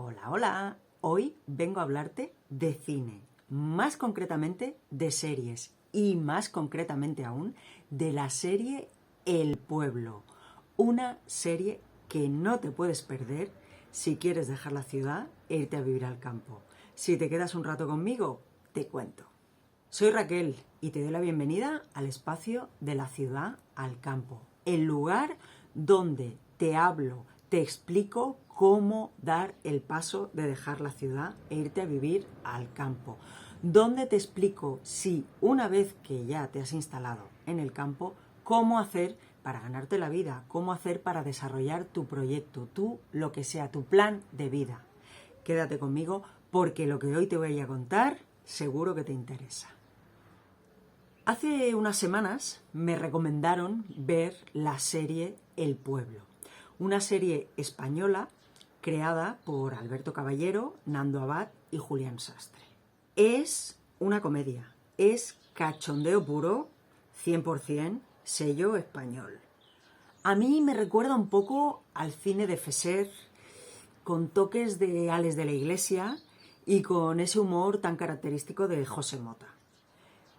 Hola, hola. Hoy vengo a hablarte de cine, más concretamente de series y más concretamente aún de la serie El Pueblo, una serie que no te puedes perder si quieres dejar la ciudad e irte a vivir al campo. Si te quedas un rato conmigo, te cuento. Soy Raquel y te doy la bienvenida al espacio de la ciudad al campo, el lugar donde te hablo, te explico cómo dar el paso de dejar la ciudad e irte a vivir al campo, donde te explico si una vez que ya te has instalado en el campo, cómo hacer para ganarte la vida, cómo hacer para desarrollar tu proyecto, lo que sea, tu plan de vida. Quédate conmigo porque lo que hoy te voy a contar seguro que te interesa. Hace unas semanas me recomendaron ver la serie El Pueblo, una serie española creada por Alberto Caballero, Nando Abad y Julián Sastre. Es una comedia, es cachondeo puro, 100% sello español. A mí me recuerda un poco al cine de Fesser, con toques de Ales de la Iglesia y con ese humor tan característico de José Mota.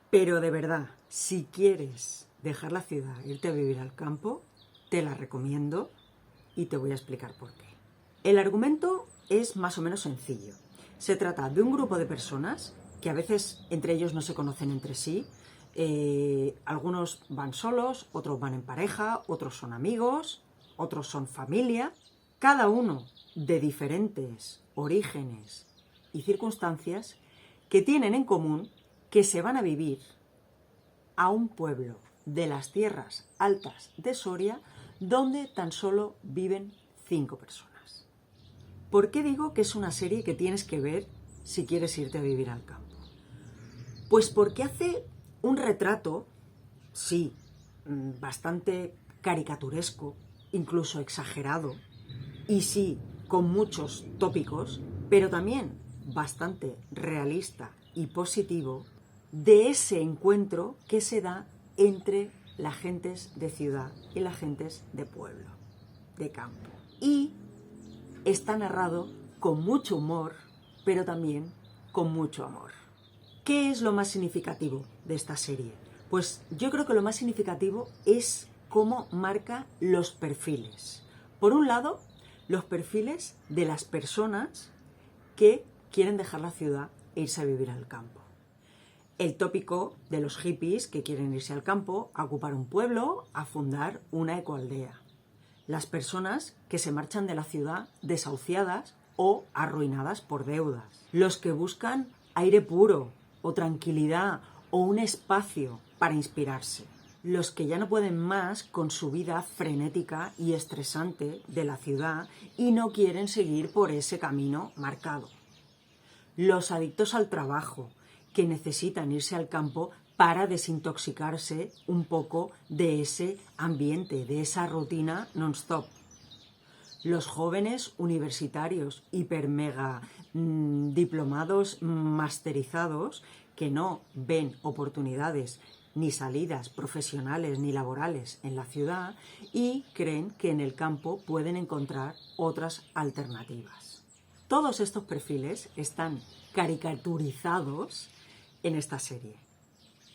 Pero de verdad, si quieres dejar la ciudad e irte a vivir al campo, te la recomiendo y te voy a explicar por qué. El argumento es más o menos sencillo. Se trata de un grupo de personas que a veces entre ellos no se conocen entre sí. Algunos van solos, otros van en pareja, otros son amigos, otros son familia. Cada uno de diferentes orígenes y circunstancias que tienen en común que se van a vivir a un pueblo de las tierras altas de Soria donde tan solo viven 5 personas. ¿Por qué digo que es una serie que tienes que ver si quieres irte a vivir al campo? Pues porque hace un retrato, sí, bastante caricaturesco, incluso exagerado, y sí, con muchos tópicos, pero también bastante realista y positivo de ese encuentro que se da entre las gentes de ciudad y las gentes de pueblo, de campo. Y está narrado con mucho humor, pero también con mucho amor. ¿Qué es lo más significativo de esta serie? Pues yo creo que lo más significativo es cómo marca los perfiles. Por un lado, los perfiles de las personas que quieren dejar la ciudad e irse a vivir al campo. El tópico de los hippies que quieren irse al campo, a ocupar un pueblo, a fundar una ecoaldea. Las personas que se marchan de la ciudad desahuciadas o arruinadas por deudas. Los que buscan aire puro o tranquilidad o un espacio para inspirarse. Los que ya no pueden más con su vida frenética y estresante de la ciudad y no quieren seguir por ese camino marcado. Los adictos al trabajo, que necesitan irse al campo para desintoxicarse un poco de ese ambiente, de esa rutina non-stop. Los jóvenes universitarios hiper mega diplomados masterizados que no ven oportunidades ni salidas profesionales ni laborales en la ciudad y creen que en el campo pueden encontrar otras alternativas. Todos estos perfiles están caricaturizados en esta serie.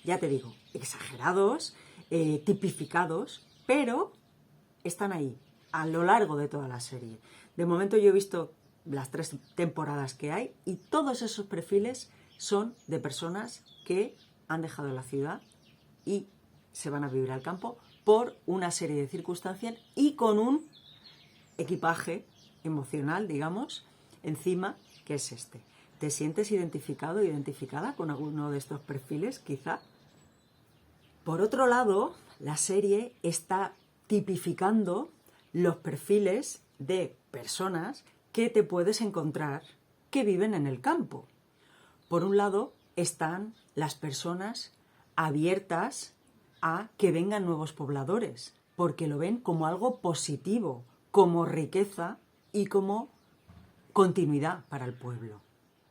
Ya te digo, exagerados, tipificados, pero están ahí a lo largo de toda la serie. De momento yo he visto las 3 temporadas que hay y todos esos perfiles son de personas que han dejado la ciudad y se van a vivir al campo por una serie de circunstancias y con un equipaje emocional, digamos, encima, que es este. ¿Te sientes identificado o identificada con alguno de estos perfiles, quizá? Por otro lado, la serie está tipificando los perfiles de personas que te puedes encontrar que viven en el campo. Por un lado, están las personas abiertas a que vengan nuevos pobladores, porque lo ven como algo positivo, como riqueza y como continuidad para el pueblo.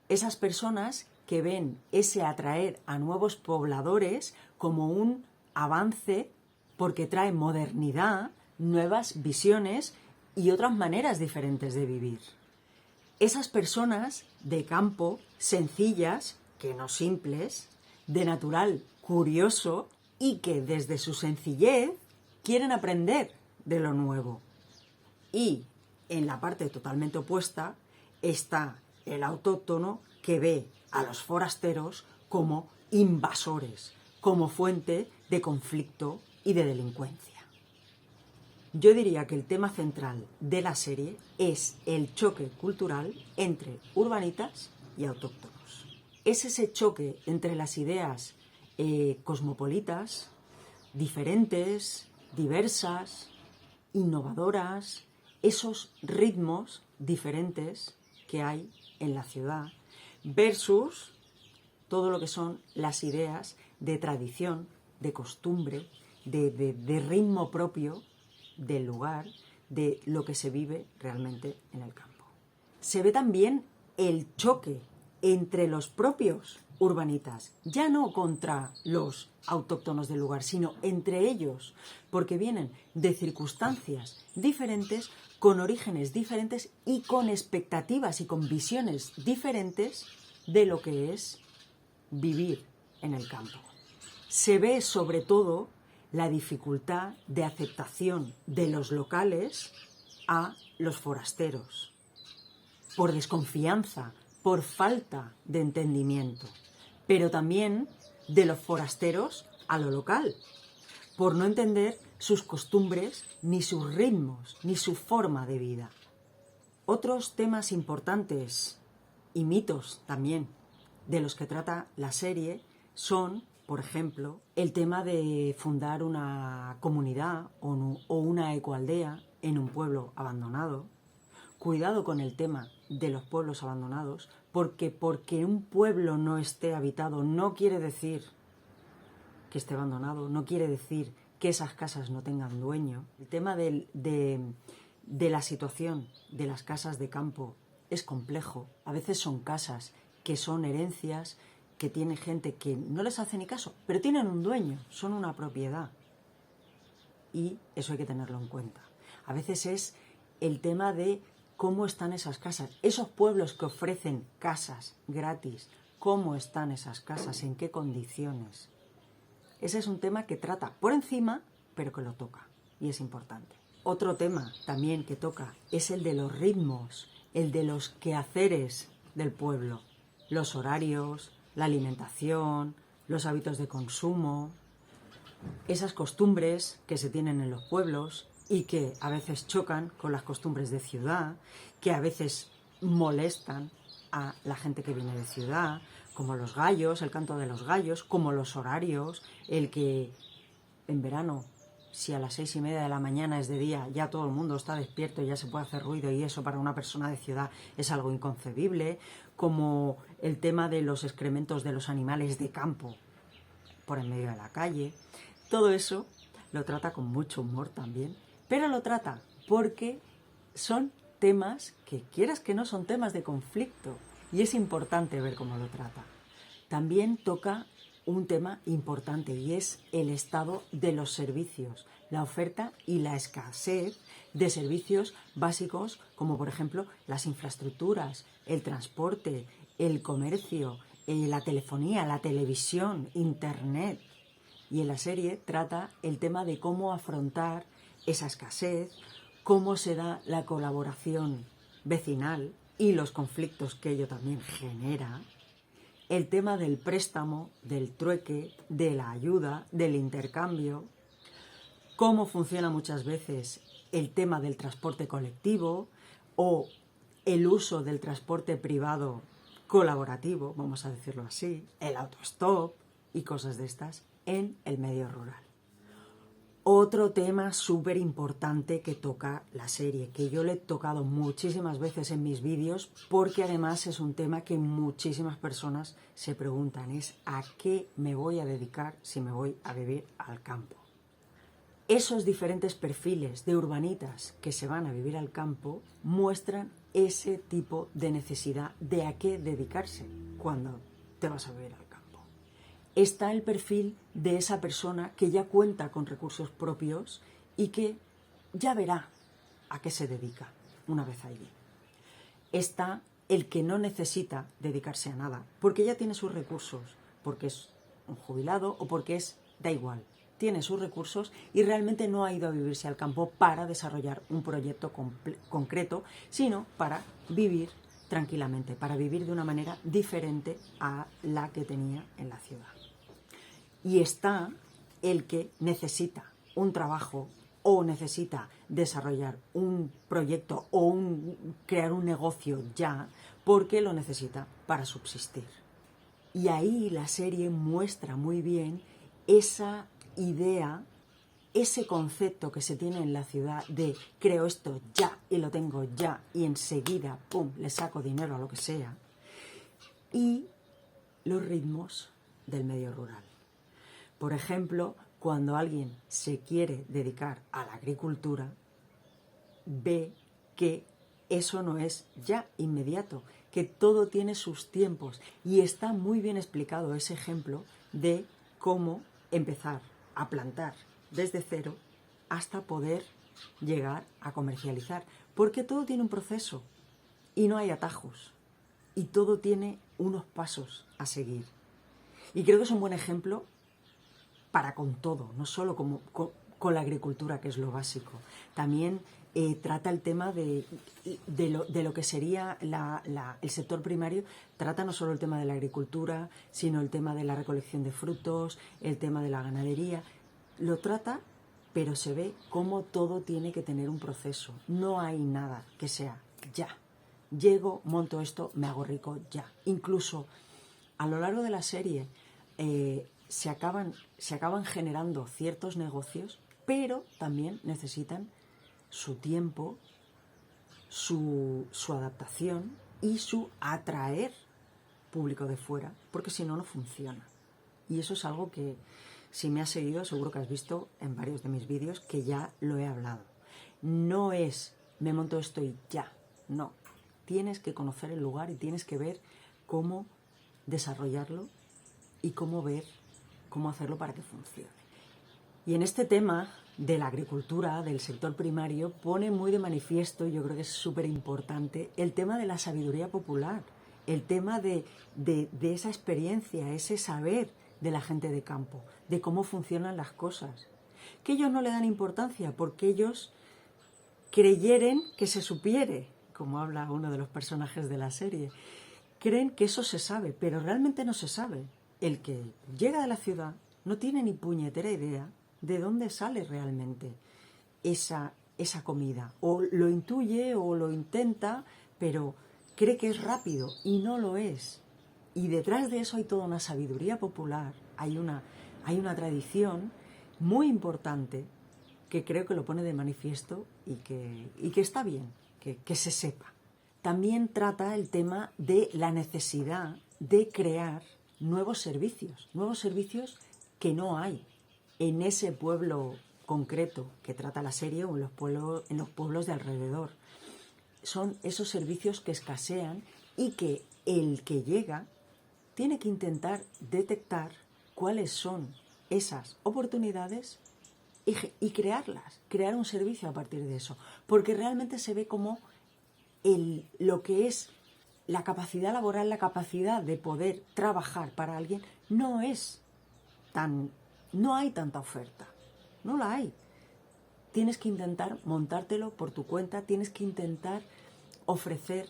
Esas personas que ven ese atraer a nuevos pobladores como un avance porque trae modernidad, nuevas visiones y otras maneras diferentes de vivir. Esas personas de campo, sencillas, que no simples, de natural curioso y que desde su sencillez quieren aprender de lo nuevo. Y en la parte totalmente opuesta está el autóctono que ve a los forasteros como invasores, como fuente de conflicto y de delincuencia. Yo diría que el tema central de la serie es el choque cultural entre urbanitas y autóctonos. Es ese choque entre las ideas cosmopolitas, diferentes, diversas, innovadoras, esos ritmos diferentes que hay en la ciudad, versus todo lo que son las ideas de tradición, de costumbre, de ritmo propio del lugar, de lo que se vive realmente en el campo. Se ve también el choque entre los propios urbanitas, ya no contra los autóctonos del lugar, sino entre ellos, porque vienen de circunstancias diferentes, con orígenes diferentes y con expectativas y con visiones diferentes de lo que es vivir en el campo. Se ve sobre todo la dificultad de aceptación de los locales a los forasteros, por desconfianza, por falta de entendimiento, pero también de los forasteros a lo local, por no entender sus costumbres, ni sus ritmos, ni su forma de vida. Otros temas importantes y mitos también de los que trata la serie son, por ejemplo, el tema de fundar una comunidad o una ecoaldea en un pueblo abandonado. Cuidado con el tema de los pueblos abandonados, porque un pueblo no esté habitado no quiere decir que esté abandonado, no quiere decir que esas casas no tengan dueño. El tema de la situación de las casas de campo es complejo. A veces son casas que son herencias, que tiene gente que no les hace ni caso, pero tienen un dueño, son una propiedad. Y eso hay que tenerlo en cuenta. A veces es el tema de cómo están esas casas, esos pueblos que ofrecen casas gratis, cómo están esas casas, en qué condiciones. Ese es un tema que trata por encima, pero que lo toca, y es importante. Otro tema también que toca es el de los ritmos, el de los quehaceres del pueblo, los horarios, la alimentación, los hábitos de consumo, esas costumbres que se tienen en los pueblos y que a veces chocan con las costumbres de ciudad, que a veces molestan a la gente que viene de ciudad, como los gallos, el canto de los gallos, como los horarios, el que en verano, si a las 6:30 de la mañana es de día, ya todo el mundo está despierto, ya se puede hacer ruido, y eso para una persona de ciudad es algo inconcebible, como el tema de los excrementos de los animales de campo por en medio de la calle. Todo eso lo trata con mucho humor también, pero lo trata porque son temas que, quieras que no, son temas de conflicto, y es importante ver cómo lo trata. También toca un tema importante, y es el estado de los servicios, la oferta y la escasez de servicios básicos, como por ejemplo las infraestructuras, el transporte, el comercio, la telefonía, la televisión, internet. Y en la serie trata el tema de cómo afrontar esa escasez, cómo se da la colaboración vecinal y los conflictos que ello también genera, el tema del préstamo, del trueque, de la ayuda, del intercambio, cómo funciona muchas veces el tema del transporte colectivo o el uso del transporte privado colaborativo, vamos a decirlo así, el autostop y cosas de estas en el medio rural. Otro tema súper importante que toca la serie, que yo le he tocado muchísimas veces en mis vídeos, porque además es un tema que muchísimas personas se preguntan, es ¿a qué me voy a dedicar si me voy a vivir al campo? Esos diferentes perfiles de urbanitas que se van a vivir al campo muestran ese tipo de necesidad de a qué dedicarse cuando te vas a vivir al campo. Está el perfil de esa persona que ya cuenta con recursos propios y que ya verá a qué se dedica una vez allí. Está el que no necesita dedicarse a nada, porque ya tiene sus recursos, porque es un jubilado o porque da igual, tiene sus recursos y realmente no ha ido a vivirse al campo para desarrollar un proyecto concreto, sino para vivir tranquilamente, para vivir de una manera diferente a la que tenía en la ciudad. Y está el que necesita un trabajo o necesita desarrollar un proyecto o crear un negocio ya porque lo necesita para subsistir. Y ahí la serie muestra muy bien esa idea, ese concepto que se tiene en la ciudad de creo esto ya y lo tengo ya y enseguida, pum, le saco dinero a lo que sea, y los ritmos del medio rural. Por ejemplo, cuando alguien se quiere dedicar a la agricultura, ve que eso no es ya inmediato, que todo tiene sus tiempos y está muy bien explicado ese ejemplo de cómo empezar a plantar desde cero hasta poder llegar a comercializar, porque todo tiene un proceso y no hay atajos y todo tiene unos pasos a seguir. Y creo que es un buen ejemplo para con todo, no solo con la agricultura, que es lo básico. También trata el tema de lo que sería el sector primario, trata no solo el tema de la agricultura, sino el tema de la recolección de frutos, el tema de la ganadería. Lo trata, pero se ve cómo todo tiene que tener un proceso. No hay nada que sea ya. Llego, monto esto, me hago rico ya. Incluso a lo largo de la serie se acaban generando ciertos negocios, pero también necesitan su tiempo, su adaptación y su atraer público de fuera, porque si no, no funciona. Y eso es algo que, si me has seguido, seguro que has visto en varios de mis vídeos que ya lo he hablado. No es me monto esto y ya, no. Tienes que conocer el lugar y tienes que ver cómo desarrollarlo y cómo hacerlo para que funcione. Y en este tema de la agricultura, del sector primario, pone muy de manifiesto, y yo creo que es súper importante, el tema de la sabiduría popular, el tema de esa experiencia, ese saber de la gente de campo, de cómo funcionan las cosas. Que ellos no le dan importancia porque ellos creyeren que se supiere, como habla uno de los personajes de la serie. Creen que eso se sabe, pero realmente no se sabe. El que llega de la ciudad no tiene ni puñetera idea de dónde sale realmente esa comida. O lo intuye o lo intenta, pero cree que es rápido y no lo es. Y detrás de eso hay toda una sabiduría popular, hay una tradición muy importante que creo que lo pone de manifiesto y que está bien que se sepa. También trata el tema de la necesidad de crear nuevos servicios que no hay en ese pueblo concreto que trata la serie o en los pueblos de alrededor. Son esos servicios que escasean y que el que llega tiene que intentar detectar cuáles son esas oportunidades y crear un servicio a partir de eso, porque realmente se ve como lo que es la capacidad laboral, la capacidad de poder trabajar para alguien, no hay tanta oferta, no la hay. Tienes que intentar montártelo por tu cuenta, tienes que intentar ofrecer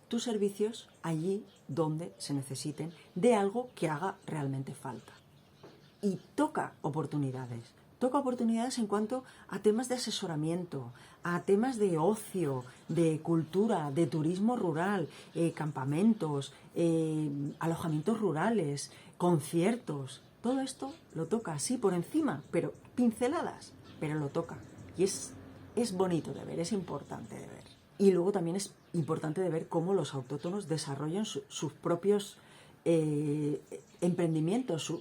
tus servicios allí donde se necesiten de algo que haga realmente falta. Y toca oportunidades en cuanto a temas de asesoramiento, a temas de ocio, de cultura, de turismo rural, campamentos, alojamientos rurales, conciertos. Todo esto lo toca así por encima, pero pinceladas, pero lo toca. Y es bonito de ver, es importante de ver. Y luego también es importante de ver cómo los autóctonos desarrollan sus propios emprendimientos,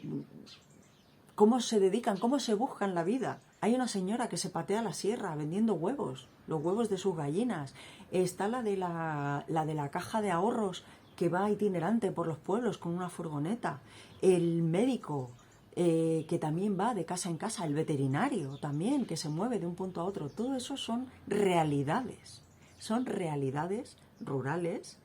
cómo se dedican, cómo se buscan la vida. Hay una señora que se patea la sierra vendiendo huevos, los huevos de sus gallinas. Está la de la caja de ahorros que va itinerante por los pueblos con una furgoneta. El médico que también va de casa en casa. El veterinario también, que se mueve de un punto a otro. Todo eso son realidades rurales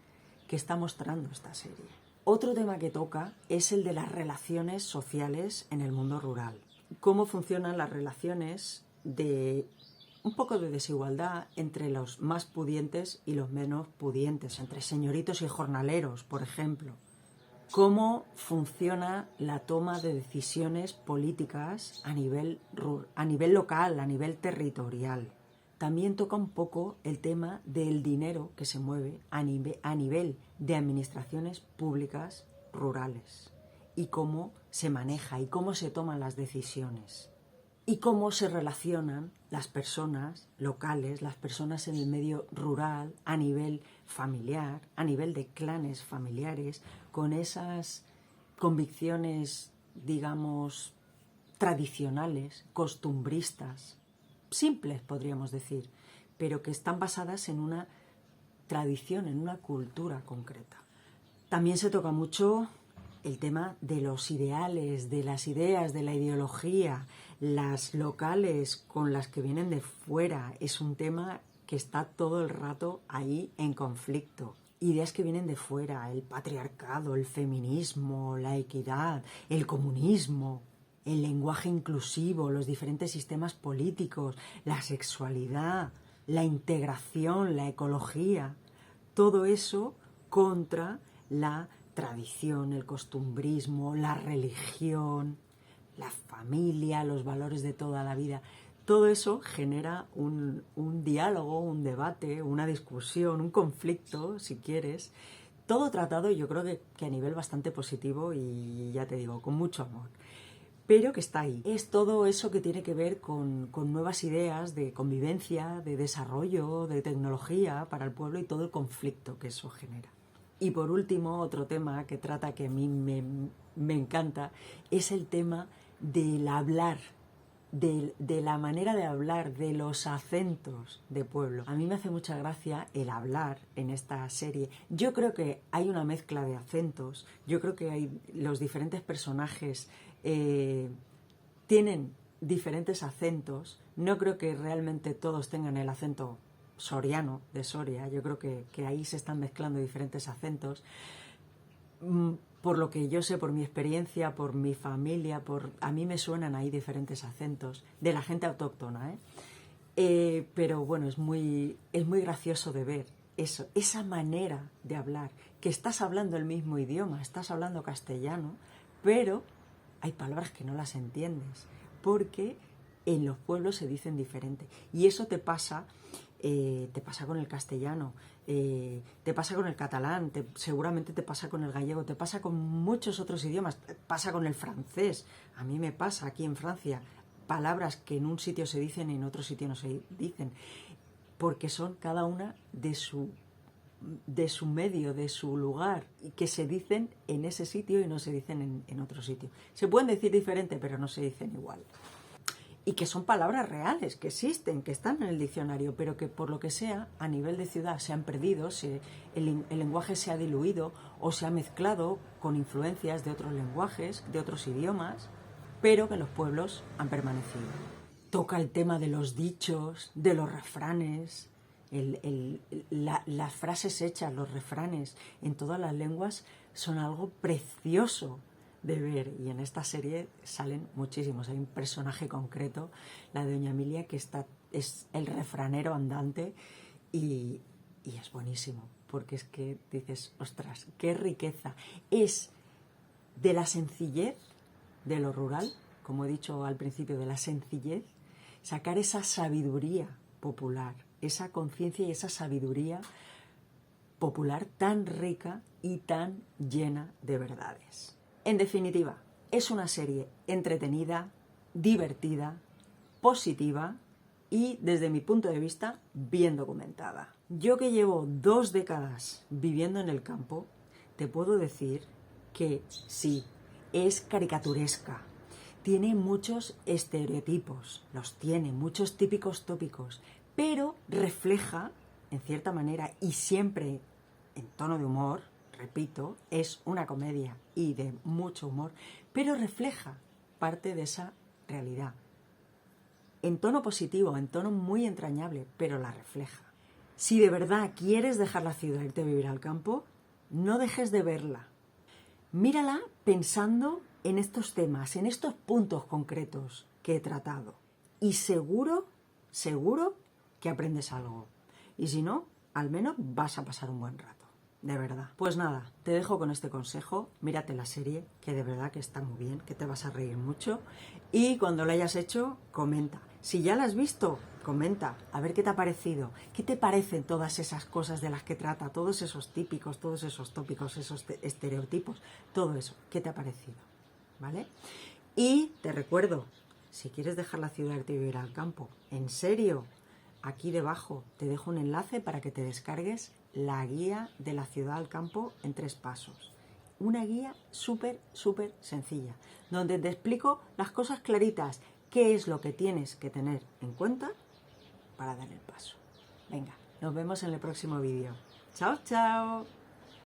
que está mostrando esta serie. Otro tema que toca es el de las relaciones sociales en el mundo rural. Cómo funcionan las relaciones de un poco de desigualdad entre los más pudientes y los menos pudientes, entre señoritos y jornaleros, por ejemplo. Cómo funciona la toma de decisiones políticas a nivel local, a nivel territorial. También toca un poco el tema del dinero que se mueve a nivel de administraciones públicas rurales y cómo se maneja y cómo se toman las decisiones y cómo se relacionan las personas locales, las personas en el medio rural, a nivel familiar, a nivel de clanes familiares, con esas convicciones, digamos, tradicionales, costumbristas, simples podríamos decir, pero que están basadas en una tradición, en una cultura concreta. También se toca mucho el tema de los ideales, de las ideas, de la ideología, las locales con las que vienen de fuera. Es un tema que está todo el rato ahí en conflicto. Ideas que vienen de fuera, el patriarcado, el feminismo, la equidad, el comunismo, el lenguaje inclusivo, los diferentes sistemas políticos, la sexualidad, la integración, la ecología. Todo eso contra la tradición, el costumbrismo, la religión, la familia, los valores de toda la vida. Todo eso genera un diálogo, un debate, una discusión, un conflicto, si quieres. Todo tratado yo creo que a nivel bastante positivo y ya te digo, con mucho amor. Pero que está ahí. Es todo eso que tiene que ver con nuevas ideas de convivencia, de desarrollo, de tecnología para el pueblo y todo el conflicto que eso genera. Y por último, otro tema que trata que a mí me encanta es el tema del hablar, de la manera de hablar, de los acentos de pueblo. A mí me hace mucha gracia el hablar en esta serie. Yo creo que hay una mezcla de acentos, yo creo que hay los diferentes personajes tienen diferentes acentos. No creo que realmente todos tengan el acento soriano, de Soria. Yo creo que ahí se están mezclando diferentes acentos. Por lo que yo sé, por mi experiencia, por mi familia, a mí me suenan ahí diferentes acentos de la gente autóctona, pero bueno, es muy gracioso de ver eso, esa manera de hablar, que estás hablando el mismo idioma, estás hablando castellano, pero hay palabras que no las entiendes, porque en los pueblos se dicen diferente. Y eso te pasa con el castellano, te pasa con el catalán, seguramente te pasa con el gallego, te pasa con muchos otros idiomas, te pasa con el francés. A mí me pasa aquí en Francia, palabras que en un sitio se dicen y en otro sitio no se dicen, porque son cada una de su medio, de su lugar, y que se dicen en ese sitio y no se dicen en otro sitio. Se pueden decir diferente, pero no se dicen igual. Y que son palabras reales, que existen, que están en el diccionario, pero que por lo que sea, a nivel de ciudad se han perdido, el lenguaje se ha diluido o se ha mezclado con influencias de otros lenguajes, de otros idiomas, pero que en los pueblos han permanecido. Toca el tema de los dichos, de los refranes, las frases hechas, los refranes en todas las lenguas son algo precioso de ver, y en esta serie salen muchísimos. Hay un personaje concreto, la de Doña Emilia, que es el refranero andante y es buenísimo, porque es que dices, ostras, qué riqueza. Es de la sencillez de lo rural, como he dicho al principio, de la sencillez, sacar esa sabiduría popular, esa conciencia y esa sabiduría popular tan rica y tan llena de verdades. En definitiva, es una serie entretenida, divertida, positiva y, desde mi punto de vista, bien documentada. Yo, que llevo 2 décadas viviendo en el campo, te puedo decir que sí, es caricaturesca. Tiene muchos estereotipos, los tiene, muchos típicos tópicos, pero refleja, en cierta manera, y siempre en tono de humor, repito, es una comedia y de mucho humor, pero refleja parte de esa realidad. En tono positivo, en tono muy entrañable, pero la refleja. Si de verdad quieres dejar la ciudad e irte a vivir al campo, no dejes de verla. Mírala pensando en estos temas, en estos puntos concretos que he tratado. Y seguro que aprendes algo. Y si no, al menos vas a pasar un buen rato. De verdad. Pues nada, te dejo con este consejo. Mírate la serie, que de verdad que está muy bien, que te vas a reír mucho. Y cuando la hayas hecho, comenta. Si ya la has visto, comenta. A ver qué te ha parecido. ¿Qué te parecen todas esas cosas de las que trata? Todos esos típicos, todos esos tópicos, esos estereotipos. Todo eso. ¿Qué te ha parecido? ¿Vale? Y te recuerdo, si quieres dejar la ciudad y vivir al campo, en serio, aquí debajo te dejo un enlace para que te descargues la guía de la ciudad al campo en 3 pasos. Una guía súper sencilla, donde te explico las cosas claritas, qué es lo que tienes que tener en cuenta para dar el paso. Venga, nos vemos en el próximo vídeo. ¡Chao, chao!